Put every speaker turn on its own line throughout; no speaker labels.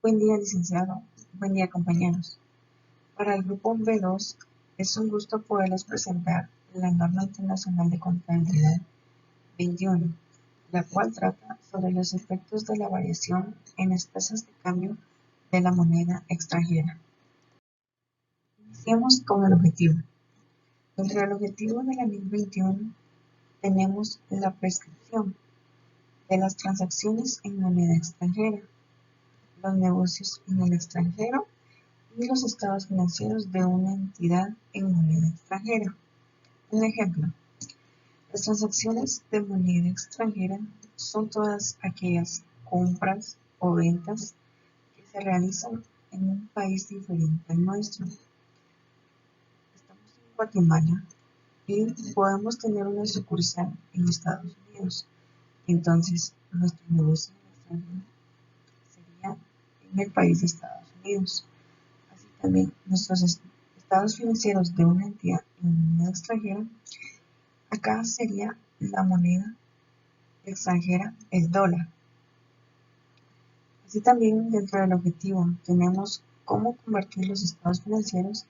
Buen día, licenciado. Buen día, compañeros. Para el grupo B2 es un gusto poderles presentar la norma internacional de contabilidad 21, la cual trata sobre los efectos de la variación en las tasas de cambio de la moneda extranjera. Iniciamos con el objetivo. Dentro del objetivo de la NIC 21 tenemos la prescripción de las transacciones en moneda extranjera, los negocios en el extranjero y los estados financieros de una entidad en moneda extranjera. Un ejemplo, las transacciones de moneda extranjera son todas aquellas compras o ventas que se realizan en un país diferente al nuestro. Estamos en Guatemala y podemos tener una sucursal en Estados Unidos. Entonces, nuestro negocio en el extranjero sería en el país de Estados Unidos. Así también nuestros estados financieros de una entidad en moneda extranjera, acá sería la moneda extranjera, el dólar. Así también dentro del objetivo tenemos cómo convertir los estados financieros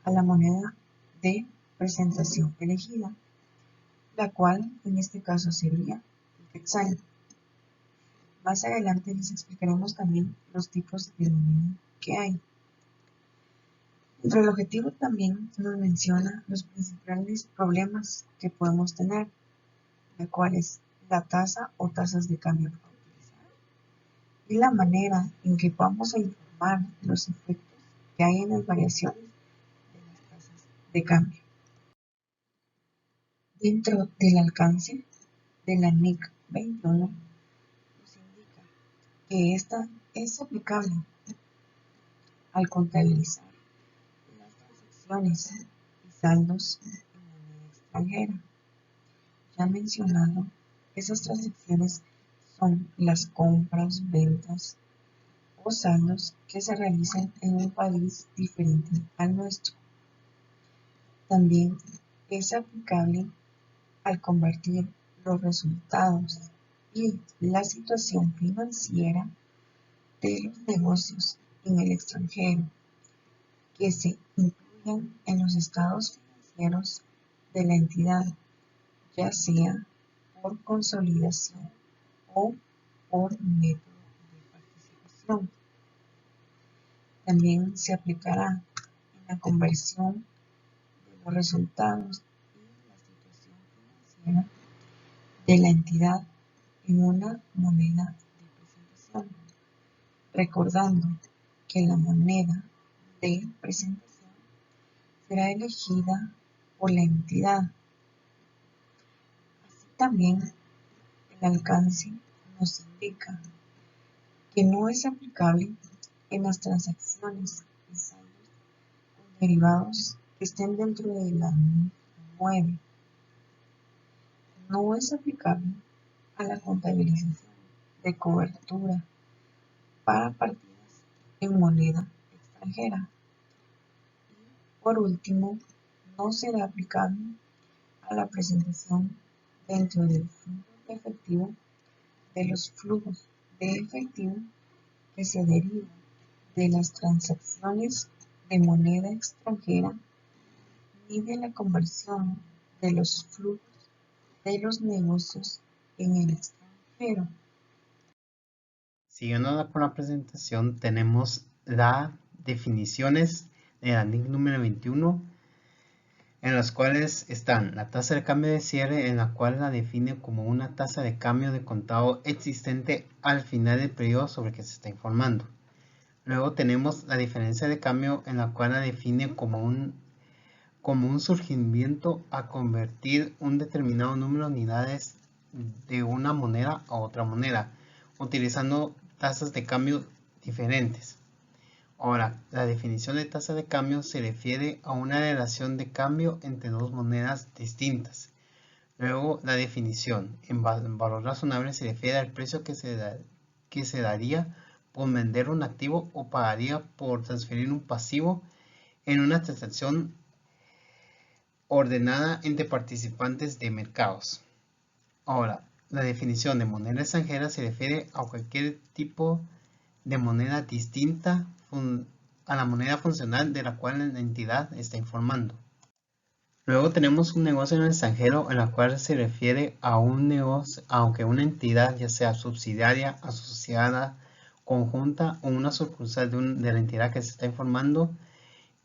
a la moneda de presentación elegida, la cual en este caso sería el quetzal. Más adelante les explicaremos también los tipos de moneda que hay. Dentro del objetivo también nos menciona los principales problemas que podemos tener, la cual es la tasa o tasas de cambio a utilizar y la manera en que vamos a informar los efectos que hay en las variaciones de las tasas de cambio. Dentro del alcance de la NIC 21 nos indica que esta es aplicable al contabilizar las transacciones y saldos en moneda extranjera. Ya mencionado, esas transacciones son las compras, ventas o saldos que se realizan en un país diferente al nuestro. También es aplicable al convertir los resultados y la situación financiera de los negocios en el extranjero que se incluyan en los estados financieros de la entidad, ya sea por consolidación o por método de participación. También se aplicará en la conversión de los resultados y la situación financiera de la entidad en una moneda de presentación, recordando que la moneda de presentación será elegida por la entidad. Así también el alcance nos indica que no es aplicable en las transacciones y saldos con derivados que estén dentro de la NIC 9. No es aplicable a la contabilización de cobertura para partidas en moneda extranjera. Y por último, no será aplicable a la presentación dentro del flujo de efectivo de los flujos de efectivo que se derivan de las transacciones de moneda extranjera ni de la conversión de los flujos de los negocios en el extranjero.
Siguiendo con la presentación, tenemos las definiciones de la NIC número 21, en las cuales están la tasa de cambio de cierre, en la cual la define como una tasa de cambio de contado existente al final del periodo sobre el que se está informando. Luego tenemos la diferencia de cambio, en la cual la define como un surgimiento a convertir un determinado número de unidades de una moneda a otra moneda, utilizando tasas de cambio diferentes. Ahora, la definición de tasa de cambio se refiere a una relación de cambio entre dos monedas distintas. Luego, la definición en valor razonable se refiere al precio que se daría por vender un activo o pagaría por transferir un pasivo en una transacción ordenada entre participantes de mercados. Ahora, la definición de moneda extranjera se refiere a cualquier tipo de moneda distinta a la moneda funcional de la cual la entidad está informando. Luego tenemos un negocio en el extranjero, en la cual se refiere a un negocio, aunque una entidad ya sea subsidiaria, asociada, conjunta o una sucursal de la entidad que se está informando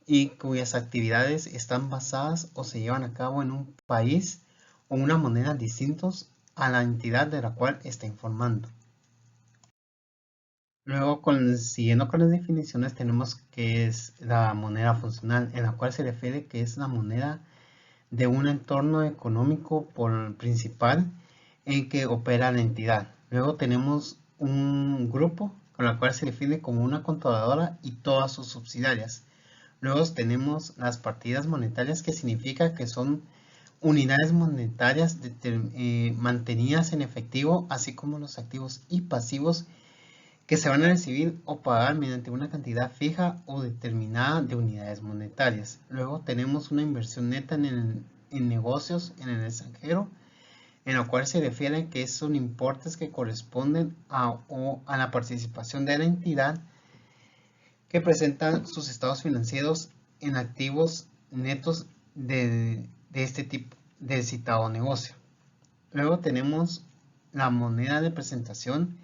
y cuyas actividades están basadas o se llevan a cabo en un país o una moneda distintos a la entidad de la cual está informando. Luego, siguiendo con las definiciones, tenemos que es la moneda funcional, en la cual se refiere que es la moneda de un entorno económico principal en que opera la entidad. Luego tenemos un grupo con el cual se define como una controladora y todas sus subsidiarias. Luego tenemos las partidas monetarias, que significa que son unidades monetarias mantenidas en efectivo, así como los activos y pasivos que se van a recibir o pagar mediante una cantidad fija o determinada de unidades monetarias. Luego tenemos una inversión neta en negocios en el extranjero, en la cual se refiere que son importes que corresponden a la participación de la entidad que presentan sus estados financieros en activos netos de este tipo de citado negocio. Luego tenemos la moneda de presentación,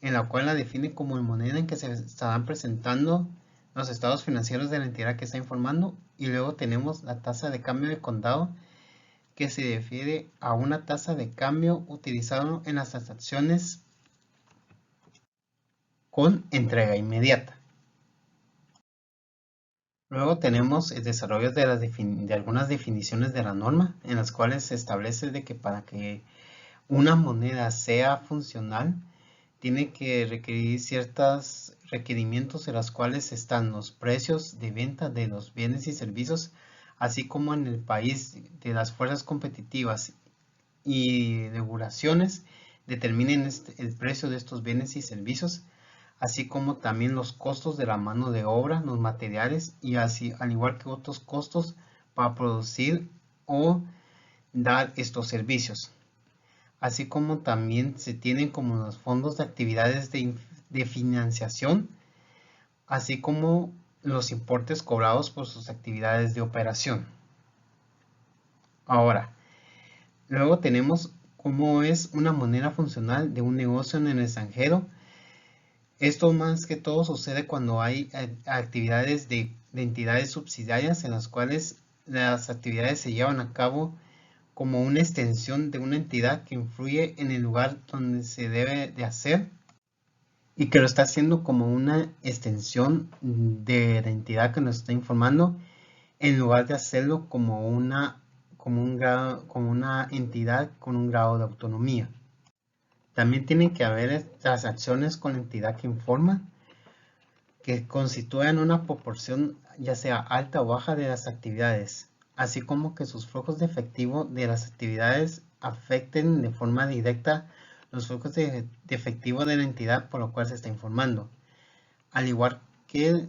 en la cual la define como la moneda en que se estarán presentando los estados financieros de la entidad que está informando. Y luego tenemos la tasa de cambio de contado, que se refiere a una tasa de cambio utilizada en las transacciones con entrega inmediata. Luego tenemos el desarrollo de algunas definiciones de la norma, en las cuales se establece de que para que una moneda sea funcional, tiene que requerir ciertos requerimientos, en los cuales están los precios de venta de los bienes y servicios, así como en el país de las fuerzas competitivas y regulaciones determinen el precio de estos bienes y servicios, así como también los costos de la mano de obra, los materiales y así, al igual que otros costos para producir o dar estos servicios. Así como también se tienen como los fondos de actividades de financiación, así como los importes cobrados por sus actividades de operación. Ahora, luego tenemos cómo es una moneda funcional de un negocio en el extranjero. Esto más que todo sucede cuando hay actividades de entidades subsidiarias, en las cuales las actividades se llevan a cabo como una extensión de una entidad que influye en el lugar donde se debe de hacer, y que lo está haciendo como una extensión de la entidad que nos está informando, en lugar de hacerlo como una entidad con un grado de autonomía. También tienen que haber transacciones con la entidad que informa, que constituyan una proporción ya sea alta o baja de las actividades, así como que sus flujos de efectivo de las actividades afecten de forma directa los flujos de efectivo de la entidad por la cual se está informando, al igual que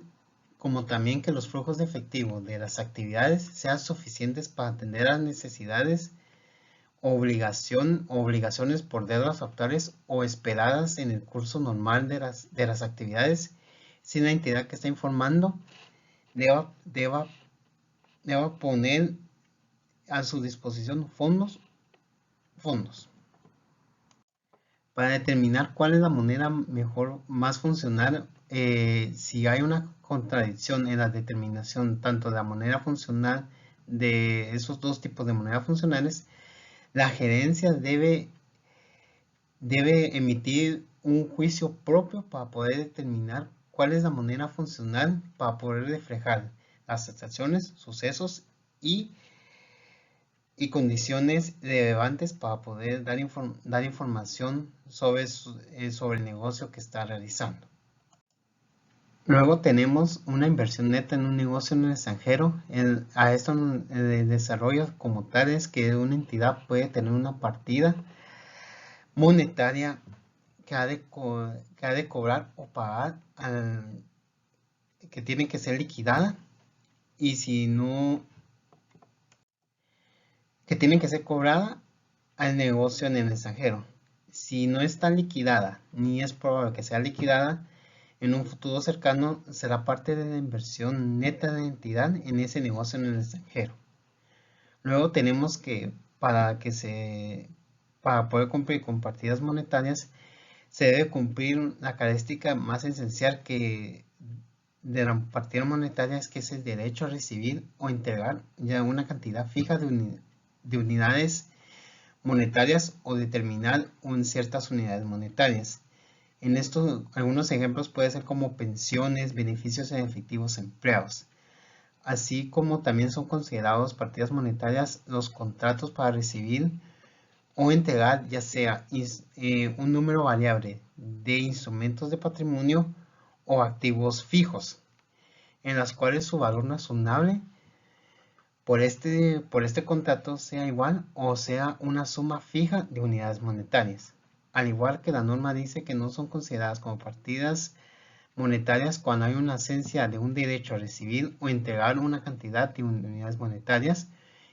como también que los flujos de efectivo de las actividades sean suficientes para atender a las necesidades o obligaciones por deudas actuales o esperadas en el curso normal de las actividades, sin la entidad que está informando deba poner a su disposición fondos. Para determinar cuál es la moneda más funcional, si hay una contradicción en la determinación tanto de la moneda funcional de esos dos tipos de monedas funcionales, la gerencia debe emitir un juicio propio para poder determinar cuál es la moneda funcional, para poder reflejar las transacciones, sucesos y condiciones relevantes para poder dar información sobre el negocio que está realizando. Luego tenemos una inversión neta en un negocio en el extranjero. A esto el desarrollo como tal es que una entidad puede tener una partida monetaria que ha de cobrar o pagar, que tiene que ser liquidada, y si no, que tiene que ser cobrada al negocio en el extranjero. Si no está liquidada, ni es probable que sea liquidada, en un futuro cercano será parte de la inversión neta de la entidad en ese negocio en el extranjero. Luego tenemos que para poder cumplir con partidas monetarias se debe cumplir la característica más esencial de la partida monetaria, es que es el derecho a recibir o entregar ya una cantidad fija de unidades monetarias o determinar ciertas unidades monetarias. En esto, algunos ejemplos pueden ser como pensiones, beneficios en efectivos empleados. Así como también son considerados partidas monetarias los contratos para recibir o entregar ya sea un número variable de instrumentos de patrimonio o activos fijos, en las cuales su valor razonable por este contrato sea igual o sea una suma fija de unidades monetarias. Al igual que la norma dice que no son consideradas como partidas monetarias cuando hay una ausencia de un derecho a recibir o entregar una cantidad de unidades monetarias,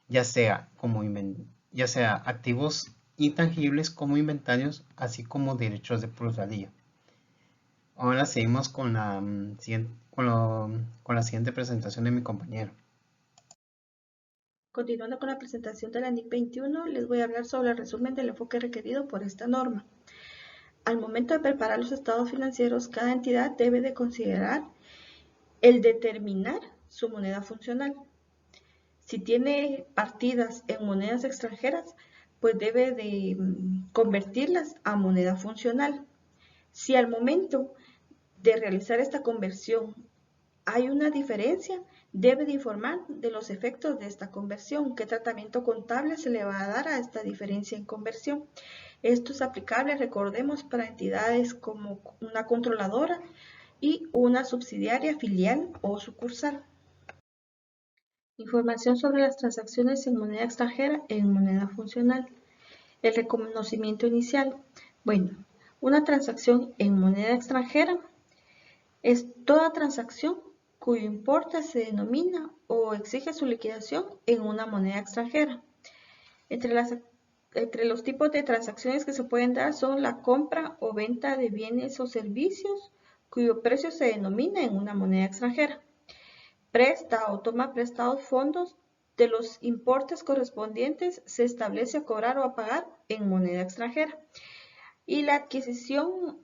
ya sea activos intangibles como inventarios, así como derechos de plusvalía. Ahora seguimos con la siguiente presentación de mi compañero.
Continuando con la presentación de la NIC 21, les voy a hablar sobre el resumen del enfoque requerido por esta norma. Al momento de preparar los estados financieros, cada entidad debe de considerar el determinar su moneda funcional. Si tiene partidas en monedas extranjeras, pues debe de convertirlas a moneda funcional. Si al momento de realizar esta conversión hay una diferencia, debe de informar de los efectos de esta conversión, qué tratamiento contable se le va a dar a esta diferencia en conversión. Esto es aplicable, recordemos, para entidades como una controladora y una subsidiaria, filial o sucursal. Información sobre las transacciones en moneda extranjera en moneda funcional. El reconocimiento inicial. Bueno, una transacción en moneda extranjera es toda transacción cuyo importe se denomina o exige su liquidación en una moneda extranjera. Entre los tipos de transacciones que se pueden dar son la compra o venta de bienes o servicios cuyo precio se denomina en una moneda extranjera. Presta o toma prestados fondos de los importes correspondientes se establece a cobrar o a pagar en moneda extranjera. Y la adquisición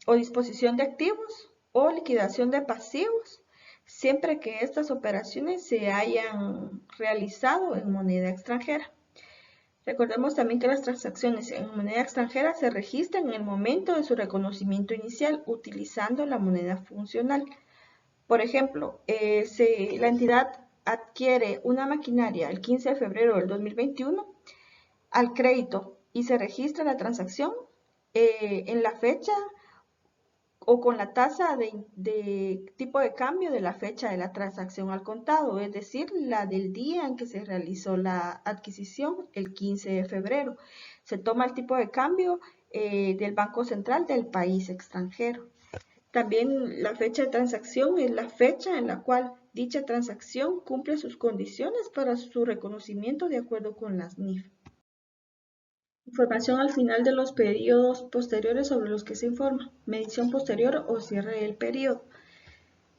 o disposición de activos o liquidación de pasivos, siempre que estas operaciones se hayan realizado en moneda extranjera. Recordemos también que las transacciones en moneda extranjera se registran en el momento de su reconocimiento inicial utilizando la moneda funcional. Por ejemplo, si la entidad adquiere una maquinaria el 15 de febrero del 2021 al crédito y se registra la transacción en la fecha o con la tasa de tipo de cambio de la fecha de la transacción al contado, es decir, la del día en que se realizó la adquisición, el 15 de febrero. Se toma el tipo de cambio del Banco Central del país extranjero. También la fecha de transacción es la fecha en la cual dicha transacción cumple sus condiciones para su reconocimiento de acuerdo con las NIF. Información al final de los periodos posteriores sobre los que se informa. Medición posterior o cierre del periodo.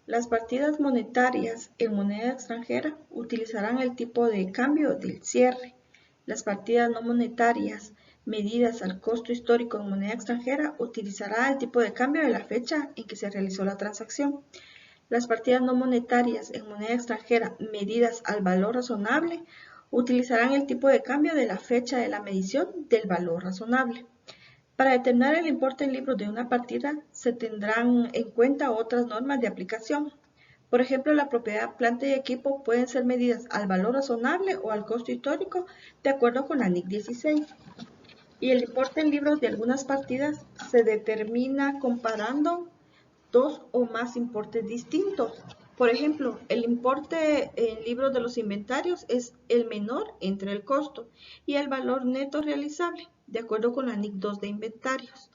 Las partidas monetarias en moneda extranjera utilizarán el tipo de cambio del cierre. Las partidas no monetarias medidas al costo histórico en moneda extranjera utilizará el tipo de cambio de la fecha en que se realizó la transacción. Las partidas no monetarias en moneda extranjera medidas al valor razonable utilizarán el tipo de cambio de la fecha de la medición del valor razonable. Para determinar el importe en libros de una partida se tendrán en cuenta otras normas de aplicación. Por ejemplo, la propiedad, planta y equipo pueden ser medidas al valor razonable o al costo histórico de acuerdo con la NIC 16. Y el importe en libros de algunas partidas se determina comparando dos o más importes distintos. Por ejemplo, el importe en libros de los inventarios es el menor entre el costo y el valor neto realizable, de acuerdo con la NIC 2 de inventarios.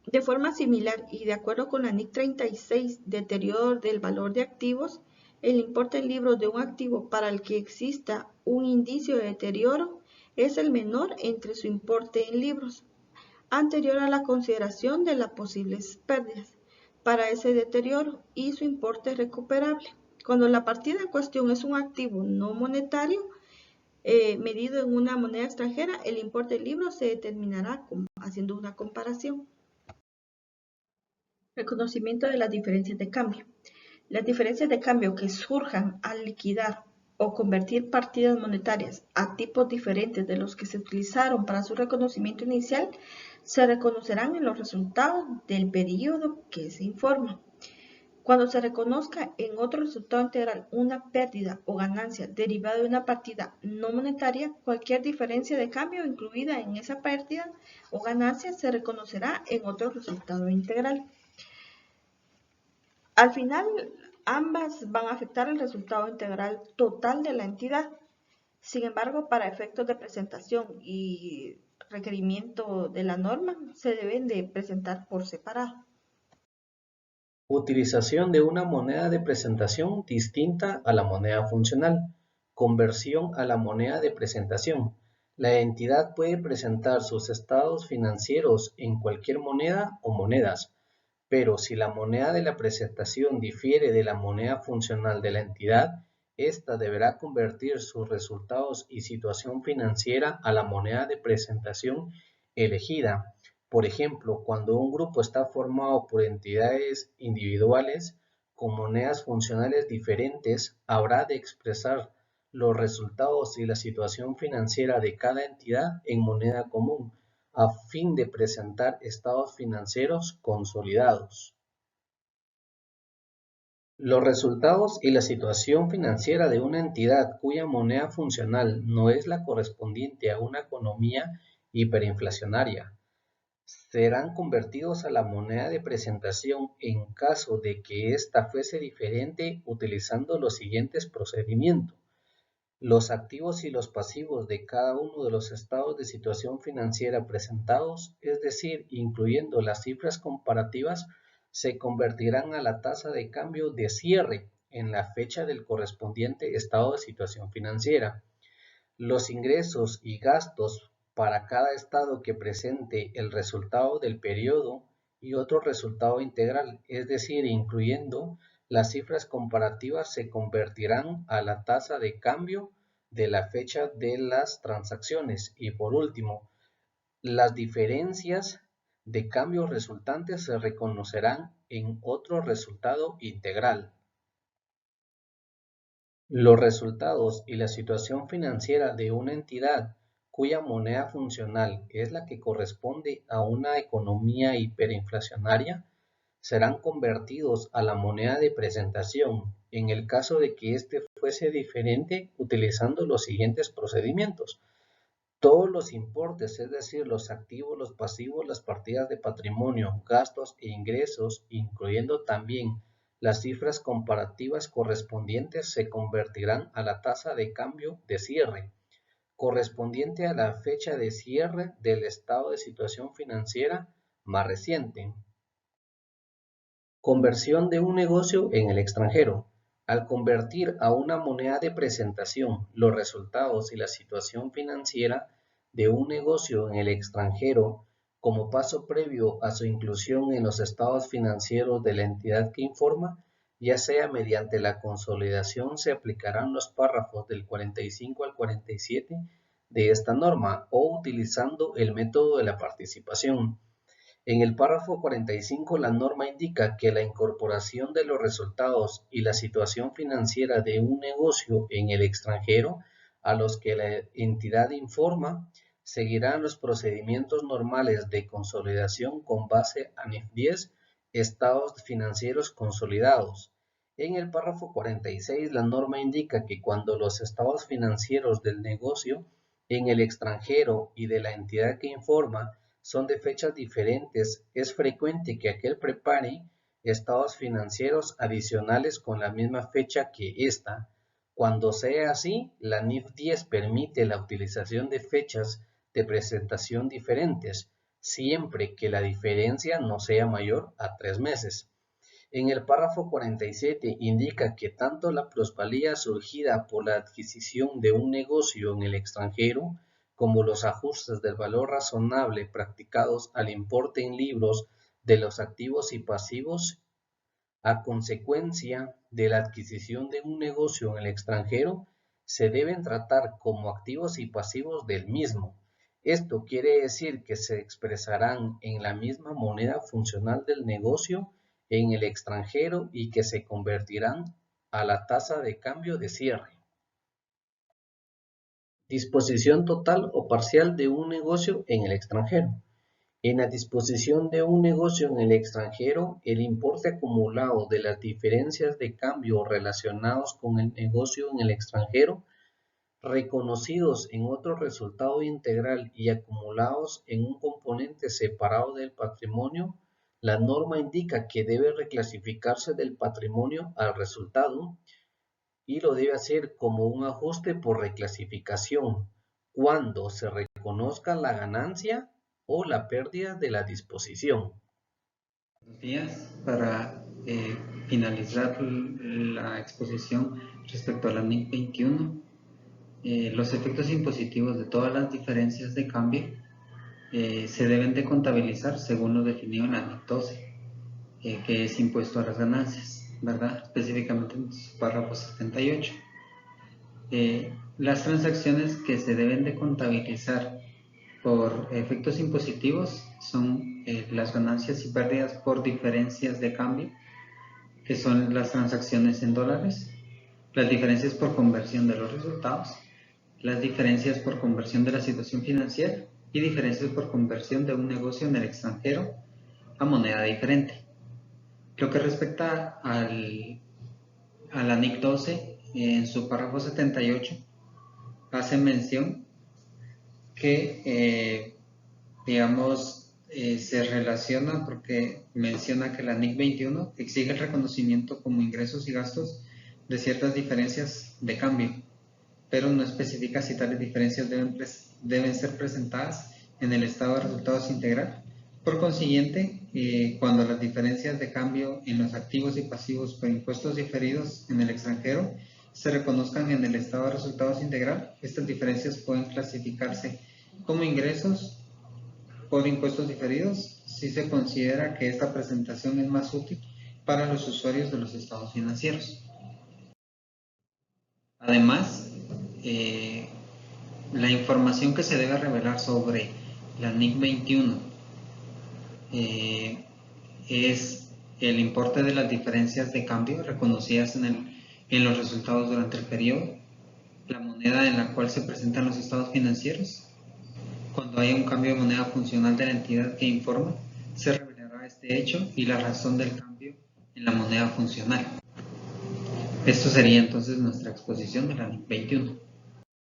De forma similar y de acuerdo con la NIC 36, deterioro del valor de activos, el importe en libros de un activo para el que exista un indicio de deterioro es el menor entre su importe en libros. anterior a la consideración de las posibles pérdidas para ese deterioro y su importe recuperable. Cuando la partida en cuestión es un activo no monetario medido en una moneda extranjera, el importe del libro se determinará haciendo una comparación. Reconocimiento de las diferencias de cambio. Las diferencias de cambio que surjan al liquidar o convertir partidas monetarias a tipos diferentes de los que se utilizaron para su reconocimiento inicial se reconocerán en los resultados del periodo que se informa. Cuando se reconozca en otro resultado integral una pérdida o ganancia derivada de una partida no monetaria, cualquier diferencia de cambio incluida en esa pérdida o ganancia se reconocerá en otro resultado integral. Al final, ambas van a afectar el resultado integral total de la entidad. Sin embargo, para efectos de presentación y requerimiento de la norma, se deben de presentar por separado.
Utilización de una moneda de presentación distinta a la moneda funcional. Conversión a la moneda de presentación. La entidad puede presentar sus estados financieros en cualquier moneda o monedas, pero si la moneda de la presentación difiere de la moneda funcional de la entidad, ésta deberá convertir sus resultados y situación financiera a la moneda de presentación elegida. Por ejemplo, cuando un grupo está formado por entidades individuales con monedas funcionales diferentes, habrá de expresar los resultados y la situación financiera de cada entidad en moneda común, a fin de presentar estados financieros consolidados. Los resultados y la situación financiera de una entidad cuya moneda funcional no es la correspondiente a una economía hiperinflacionaria serán convertidos a la moneda de presentación en caso de que ésta fuese diferente utilizando los siguientes procedimientos. Los activos y los pasivos de cada uno de los estados de situación financiera presentados, es decir, incluyendo las cifras comparativas, se convertirán a la tasa de cambio de cierre en la fecha del correspondiente estado de situación financiera. Los ingresos y gastos para cada estado que presente el resultado del periodo y otro resultado integral, es decir, incluyendo las cifras comparativas, se convertirán a la tasa de cambio de la fecha de las transacciones. Y por último, las diferencias de cambio resultantes se reconocerán en otro resultado integral. Los resultados y la situación financiera de una entidad cuya moneda funcional es la que corresponde a una economía hiperinflacionaria serán convertidos a la moneda de presentación en el caso de que éste fuese diferente utilizando los siguientes procedimientos. Todos los importes, es decir, los activos, los pasivos, las partidas de patrimonio, gastos e ingresos, incluyendo también las cifras comparativas correspondientes, se convertirán a la tasa de cambio de cierre, correspondiente a la fecha de cierre del estado de situación financiera más reciente. Conversión de un negocio en el extranjero. Al convertir a una moneda de presentación los resultados y la situación financiera de un negocio en el extranjero como paso previo a su inclusión en los estados financieros de la entidad que informa, ya sea mediante la consolidación, se aplicarán los párrafos del 45 al 47 de esta norma o utilizando el método de la participación. En el párrafo 45, la norma indica que la incorporación de los resultados y la situación financiera de un negocio en el extranjero a los que la entidad informa seguirán los procedimientos normales de consolidación con base a NIF 10, estados financieros consolidados. En el párrafo 46, la norma indica que cuando los estados financieros del negocio en el extranjero y de la entidad que informa son de fechas diferentes, es frecuente que aquel prepare estados financieros adicionales con la misma fecha que ésta. Cuando sea así, la NIF 10 permite la utilización de fechas de presentación diferentes, siempre que la diferencia no sea mayor a 3 meses. En el párrafo 47 indica que tanto la plusvalía surgida por la adquisición de un negocio en el extranjero como los ajustes del valor razonable practicados al importe en libros de los activos y pasivos a consecuencia de la adquisición de un negocio en el extranjero, se deben tratar como activos y pasivos del mismo. Esto quiere decir que se expresarán en la misma moneda funcional del negocio en el extranjero y que se convertirán a la tasa de cambio de cierre. Disposición total o parcial de un negocio en el extranjero. En la disposición de un negocio en el extranjero, el importe acumulado de las diferencias de cambio relacionados con el negocio en el extranjero, reconocidos en otro resultado integral y acumulados en un componente separado del patrimonio, la norma indica que debe reclasificarse del patrimonio al resultado y lo debe hacer como un ajuste por reclasificación cuando se reconozca la ganancia o la pérdida de la disposición.
Días para finalizar la exposición respecto a la NIC 21. Los efectos impositivos de todas las diferencias de cambio se deben de contabilizar según lo definido en la NIC 12, que es impuesto a las ganancias, ¿verdad? Específicamente en su párrafo 78. Las transacciones que se deben de contabilizar por efectos impositivos son las ganancias y pérdidas por diferencias de cambio, que son las transacciones en dólares, las diferencias por conversión de los resultados, las diferencias por conversión de la situación financiera y diferencias por conversión de un negocio en el extranjero a moneda diferente. Lo que respecta a la NIC 12, en su párrafo 78, hace mención que, se relaciona porque menciona que la NIC 21 exige el reconocimiento como ingresos y gastos de ciertas diferencias de cambio, pero no especifica si tales diferencias deben ser presentadas en el estado de resultados integral. Por consiguiente, cuando las diferencias de cambio en los activos y pasivos por impuestos diferidos en el extranjero se reconozcan en el estado de resultados integral, estas diferencias pueden clasificarse como ingresos por impuestos diferidos si se considera que esta presentación es más útil para los usuarios de los estados financieros. Además, la información que se debe revelar sobre la NIC 21 es el importe de las diferencias de cambio reconocidas en los resultados durante el periodo, la moneda en la cual se presentan los estados financieros. Cuando haya un cambio de moneda funcional de la entidad que informa, se revelará este hecho y la razón del cambio en la moneda funcional. Esto sería entonces nuestra exposición de la NIC 21.